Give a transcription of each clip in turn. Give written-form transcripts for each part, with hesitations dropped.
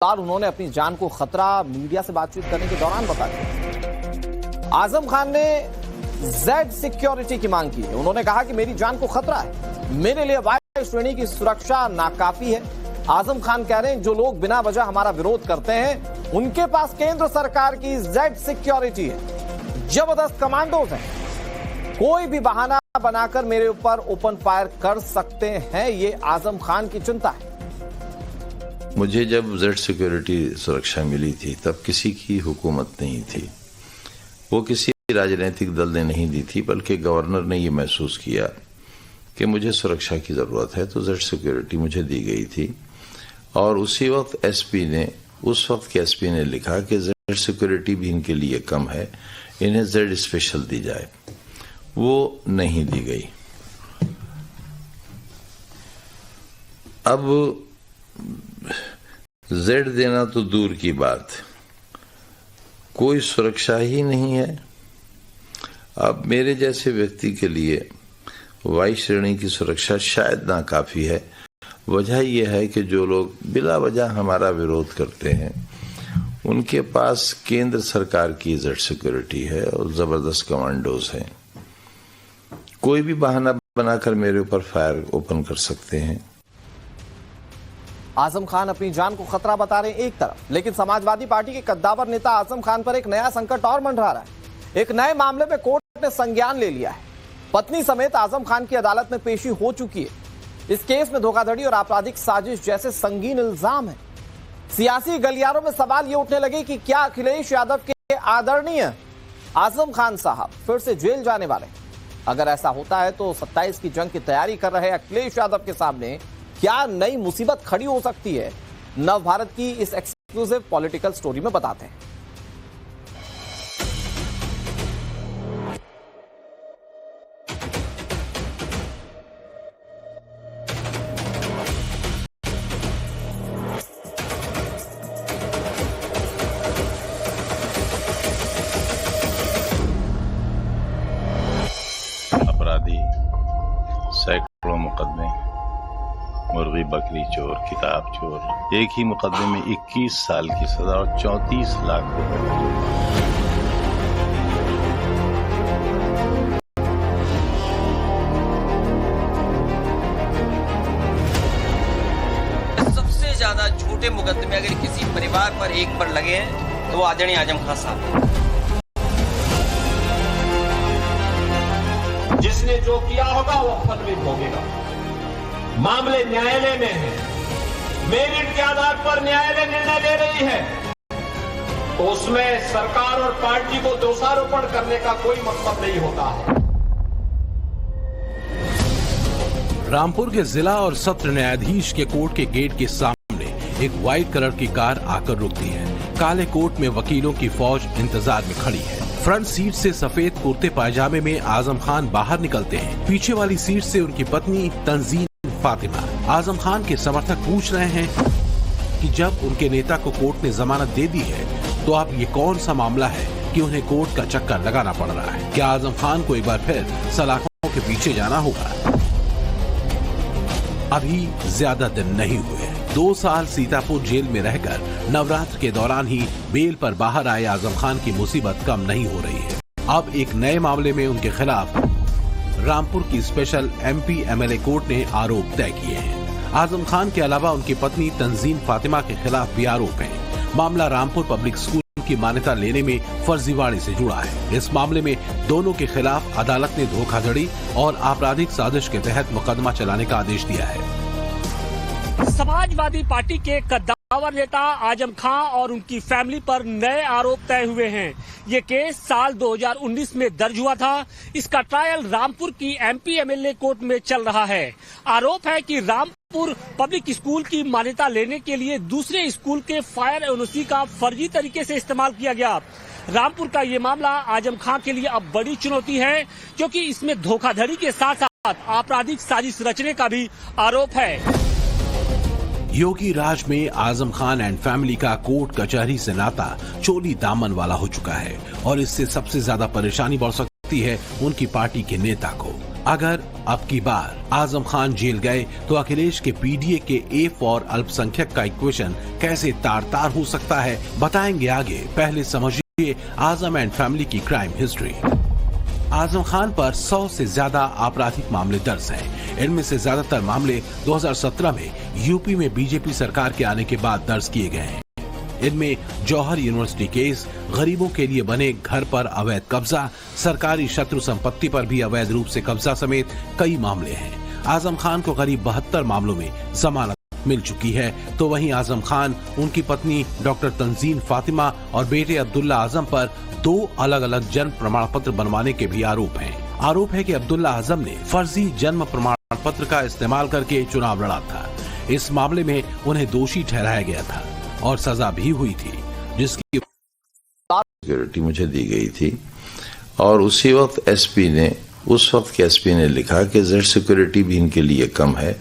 उन्होंने अपनी जान को खतरा मीडिया से बातचीत करने के दौरान बताया। आजम खान ने जेड सिक्योरिटी की मांग की है। उन्होंने कहा कि मेरी जान को खतरा है, मेरे लिए वाई श्रेणी की सुरक्षा नाकाफी है। आजम खान कह रहे हैं जो लोग बिना वजह हमारा विरोध करते हैं उनके पास केंद्र सरकार की जेड सिक्योरिटी है, जबरदस्त कमांडोज हैं, कोई भी बहाना बनाकर मेरे ऊपर ओपन फायर कर सकते हैं। ये आजम खान की चिंता है। मुझे जब जेड सिक्योरिटी सुरक्षा मिली थी तब किसी की हुकूमत नहीं थी, वो किसी राजनीतिक दल ने नहीं दी थी, बल्कि गवर्नर ने ये महसूस किया कि मुझे सुरक्षा की जरूरत है तो जेड सिक्योरिटी मुझे दी गई थी। और उसी वक्त उस वक्त के एसपी ने लिखा कि जेड सिक्योरिटी भी इनके लिए कम है, इन्हें जेड स्पेशल दी जाए। वो नहीं दी गई। अब जेड देना तो दूर की बात, कोई सुरक्षा ही नहीं है। अब मेरे जैसे व्यक्ति के लिए वाई श्रेणी की सुरक्षा शायद नाकाफी है। वजह यह है कि जो लोग बिला वजह हमारा विरोध करते हैं उनके पास केंद्र सरकार की जेड सिक्योरिटी है और जबरदस्त कमांडोज हैं। कोई भी बहाना बनाकर मेरे ऊपर फायर ओपन कर सकते हैं। आजम खान अपनी जान को खतरा बता रहे हैं एक तरफ, लेकिन समाजवादी पार्टी के कद्दावर नेता आजम खान पर एक नया संकट और मंडरा रहा है। एक नए मामले में कोर्ट ने संज्ञान ले लिया है। पत्नी समेत आजम खान की अदालत में पेशी हो चुकी है। इस केस में धोखाधड़ी और आपराधिक साजिश जैसे संगीन इल्जाम है। सियासी गलियारों में सवाल ये उठने लगे कि क्या अखिलेश यादव के आदरणीय आजम खान साहब फिर से जेल जाने वाले? अगर ऐसा होता है तो 27 की जंग की तैयारी कर रहे अखिलेश यादव के सामने क्या नई मुसीबत खड़ी हो सकती है? नव भारत की इस एक्सक्लूसिव पॉलिटिकल स्टोरी में बताते हैं। अपराधी, सैकड़ों मुकदमे, मुर्गी बकरी चोर, किताब चोर, एक ही मुकदमे में 21 साल की सजा और 34 लाख रुपए। सबसे ज्यादा छोटे मुकदमे अगर किसी परिवार पर एक पर लगे हैं तो वो आदरणीय आजम खान साहब। जिसने जो किया होगा वो फल भी भोगेगा। मामले न्यायालय में है, मेरिट के आधार पर न्यायालय निर्णय ले रही है, तो उसमें सरकार और पार्टी को दोषारोपण करने का कोई मतलब नहीं होता है। रामपुर के जिला और सत्र न्यायाधीश के कोर्ट के गेट के सामने एक व्हाइट कलर की कार आकर रुकती है। काले कोट में वकीलों की फौज इंतजार में खड़ी है। फ्रंट सीट से सफेद कुर्ते पायजामे में आजम खान बाहर निकलते हैं। पीछे वाली सीट से उनकी पत्नी तंजीम फातिमा। आजम खान के समर्थक पूछ रहे हैं कि जब उनके नेता को कोर्ट ने जमानत दे दी है तो अब ये कौन सा मामला है कि उन्हें कोर्ट का चक्कर लगाना पड़ रहा है? क्या आजम खान को एक बार फिर सलाखों के पीछे जाना होगा? अभी ज्यादा दिन नहीं हुए। 2 साल सीतापुर जेल में रहकर नवरात्र के दौरान ही बेल पर बाहर आए आजम खान की मुसीबत कम नहीं हो रही है। अब एक नए मामले में उनके खिलाफ रामपुर की स्पेशल एमपी एमएलए कोर्ट ने आरोप तय किए हैं। आजम खान के अलावा उनकी पत्नी तंजीम फातिमा के खिलाफ भी आरोप है। मामला रामपुर पब्लिक स्कूल की मान्यता लेने में फर्जीवाड़े से जुड़ा है। इस मामले में दोनों के खिलाफ अदालत ने धोखाधड़ी और आपराधिक साजिश के तहत मुकदमा चलाने का आदेश दिया है। समाजवादी पार्टी के कद्दावर नेता आजम खान और उनकी फैमिली पर नए आरोप तय हुए हैं। ये केस साल 2019 में दर्ज हुआ था। इसका ट्रायल रामपुर की एमपी एमएलए कोर्ट में चल रहा है। आरोप है कि रामपुर पब्लिक स्कूल की मान्यता लेने के लिए दूसरे स्कूल के फायर एनओसी का फर्जी तरीके से इस्तेमाल किया गया। रामपुर का ये मामला आजम खान के लिए अब बड़ी चुनौती है, क्योंकि इसमें धोखाधड़ी के साथ साथ आपराधिक साजिश रचने का भी आरोप है। योगी राज में आजम खान एंड फैमिली का कोर्ट कचहरी से नाता चोली दामन वाला हो चुका है और इससे सबसे ज्यादा परेशानी बढ़ सकती है उनकी पार्टी के नेता को। अगर अब की बार आजम खान जेल गए तो अखिलेश के पीडीए के ए फॉर अल्पसंख्यक का इक्वेशन कैसे तार-तार हो सकता है, बताएंगे आगे। पहले समझिए आजम एंड फैमिली की क्राइम हिस्ट्री। आजम खान पर 100 से ज्यादा आपराधिक मामले दर्ज हैं। इनमें से ज्यादातर मामले 2017 में यूपी में बीजेपी सरकार के आने के बाद दर्ज किए गए हैं। इनमें जौहर यूनिवर्सिटी केस, गरीबों के लिए बने घर पर अवैध कब्जा, सरकारी शत्रु संपत्ति पर भी अवैध रूप से कब्जा समेत कई मामले हैं। आजम खान को करीब 72 मामलों में जमानत मिल चुकी है, तो वहीं आजम खान, उनकी पत्नी डॉक्टर तंजीन फातिमा और बेटे अब्दुल्ला आजम पर 2 अलग अलग जन्म प्रमाण पत्र बनवाने के भी आरोप हैं। आरोप है कि अब्दुल्ला आजम ने फर्जी जन्म प्रमाण पत्र का इस्तेमाल करके चुनाव लड़ा था। इस मामले में उन्हें दोषी ठहराया गया था और सजा भी हुई थी, जिसकी सिक्योरिटी मुझे दी गई थी। और उसी वक्त उस वक्त के एसपी ने लिखा कि जेड सिक्योरिटी भी इनके लिए कम है,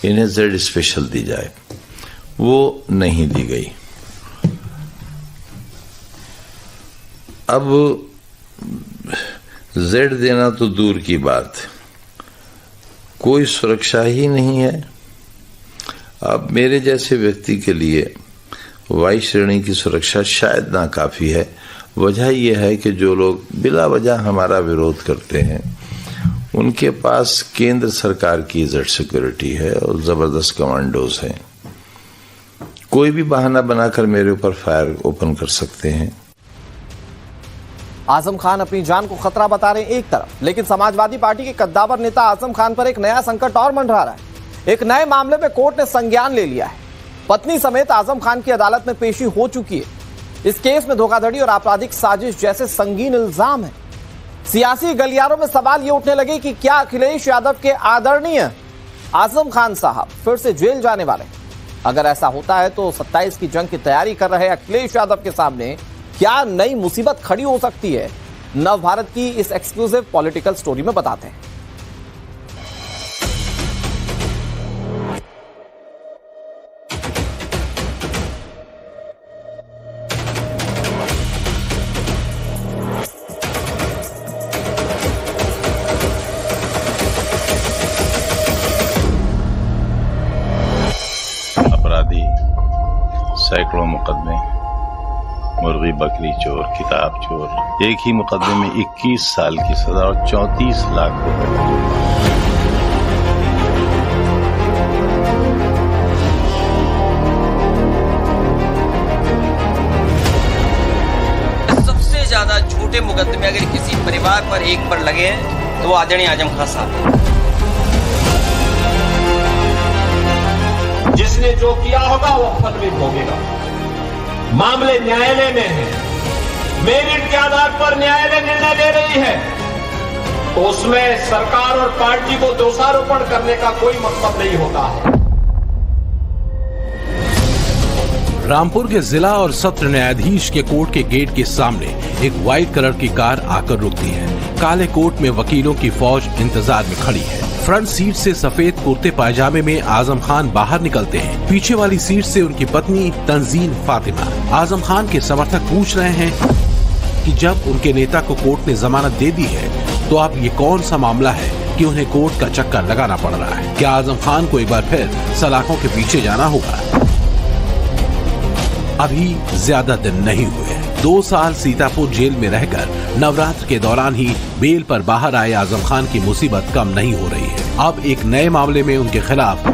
इन्हें जेड स्पेशल दी जाए। वो नहीं दी गई। अब जेड देना तो दूर की बात, कोई सुरक्षा ही नहीं है। अब मेरे जैसे व्यक्ति के लिए वाई श्रेणी की सुरक्षा शायद ना काफी है। वजह यह है कि जो लोग बिला वजह हमारा विरोध करते हैं, उनके पास केंद्र सरकार की जेड सिक्योरिटी है और जबरदस्त कमांडोज हैं। कोई भी बहाना बनाकर मेरे ऊपर फायर ओपन कर सकते हैं। आजम खान अपनी जान को खतरा बता रहे हैं एक तरफ, लेकिन समाजवादी पार्टी के कद्दावर नेता आजम खान पर एक नया संकट और मंडरा रहा है। एक नए मामले में कोर्ट ने संज्ञान ले लिया है। पत्नी समेत आजम खान की अदालत में पेशी हो चुकी है। इस केस में धोखाधड़ी और आपराधिक साजिश जैसे संगीन इल्जाम है। सियासी गलियारों में सवाल ये उठने लगे कि क्या अखिलेश यादव के आदरणीय आजम खान साहब फिर से जेल जाने वाले? अगर ऐसा होता है तो 27 की जंग की तैयारी कर रहे अखिलेश यादव के सामने क्या नई मुसीबत खड़ी हो सकती है? नव भारत की इस एक्सक्लूसिव पॉलिटिकल स्टोरी में बताते हैं। अपराधी, सैकड़ों मुकदमे, मुर्गी बकरी चोर, किताब चोर, एक ही मुकदमे में 21 साल की सजा और 34 लाख रुपए का जुर्माना। सबसे ज्यादा छोटे मुकदमे अगर किसी परिवार पर एक पर लगे हैं तो वो आदरणीय आजम खान साहब। जिसने जो किया होगा वो फल भी भोगेगा। मामले न्यायालय में है, मेरिट के आधार पर न्यायालय निर्णय ले रही है, तो उसमें सरकार और पार्टी को दोषारोपण करने का कोई मतलब नहीं होता है। रामपुर के जिला और सत्र न्यायाधीश के कोर्ट के गेट के सामने एक व्हाइट कलर की कार आकर रुकती है। काले कोट में वकीलों की फौज इंतजार में खड़ी है। फ्रंट सीट से सफेद कुर्ते पायजामे में आजम खान बाहर निकलते हैं। पीछे वाली सीट से उनकी पत्नी तंजीन फातिमा। आजम खान के समर्थक पूछ रहे हैं कि जब उनके नेता को कोर्ट ने जमानत दे दी है तो अब ये कौन सा मामला है कि उन्हें कोर्ट का चक्कर लगाना पड़ रहा है? क्या आजम खान को एक बार फिर सलाखों के पीछे जाना होगा? अभी ज्यादा दिन नहीं हुए। 2 साल सीतापुर जेल में रहकर नवरात्र के दौरान ही बेल पर बाहर आए आजम खान की मुसीबत कम नहीं हो रही है। अब एक नए मामले में उनके खिलाफ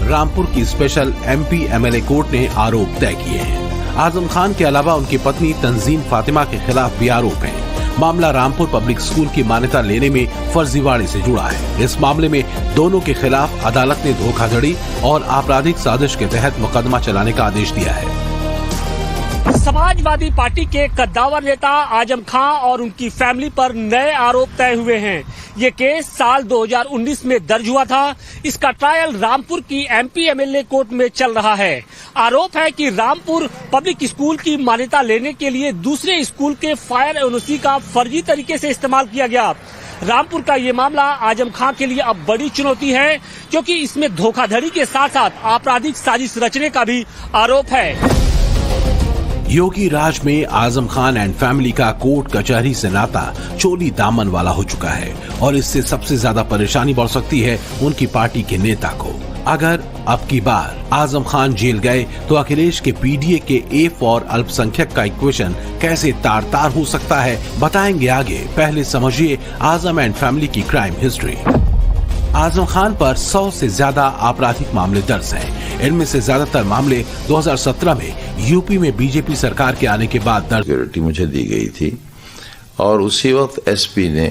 रामपुर की स्पेशल एमपी एमएलए कोर्ट ने आरोप तय किए हैं। आजम खान के अलावा उनकी पत्नी तंजीन फातिमा के खिलाफ भी आरोप है। मामला रामपुर पब्लिक स्कूल की मान्यता लेने में फर्जीवाड़े से जुड़ा है। इस मामले में दोनों के खिलाफ अदालत ने धोखाधड़ी और आपराधिक साजिश के तहत मुकदमा चलाने का आदेश दिया है। समाजवादी पार्टी के कद्दावर नेता आजम खान और उनकी फैमिली पर नए आरोप तय हुए हैं। ये केस साल 2019 में दर्ज हुआ था। इसका ट्रायल रामपुर की एमपी एमएलए कोर्ट में चल रहा है। आरोप है कि रामपुर पब्लिक स्कूल की मान्यता लेने के लिए दूसरे स्कूल के फायर एनओसी का फर्जी तरीके से इस्तेमाल किया गया। रामपुर का ये मामला आजम खान के लिए अब बड़ी चुनौती है, क्योंकि इसमें धोखाधड़ी के साथ साथ आपराधिक साजिश रचने का भी आरोप है। योगी राज में आजम खान एंड फैमिली का कोर्ट कचहरी से नाता चोली दामन वाला हो चुका है और इससे सबसे ज्यादा परेशानी बढ़ सकती है उनकी पार्टी के नेता को। अगर अब की बार आजम खान जेल गए तो अखिलेश के पीडीए के ए फॉर अल्पसंख्यक का इक्वेशन कैसे तार-तार हो सकता है, बताएंगे आगे। पहले समझिए आजम एंड फैमिली की क्राइम हिस्ट्री। आजम खान पर 100 से ज्यादा आपराधिक मामले दर्ज हैं। इनमें से ज्यादातर मामले 2017 में यूपी में बीजेपी सरकार के आने के बाद दर्ज। सिक्योरिटी मुझे दी गई थी और उसी वक्त एसपी ने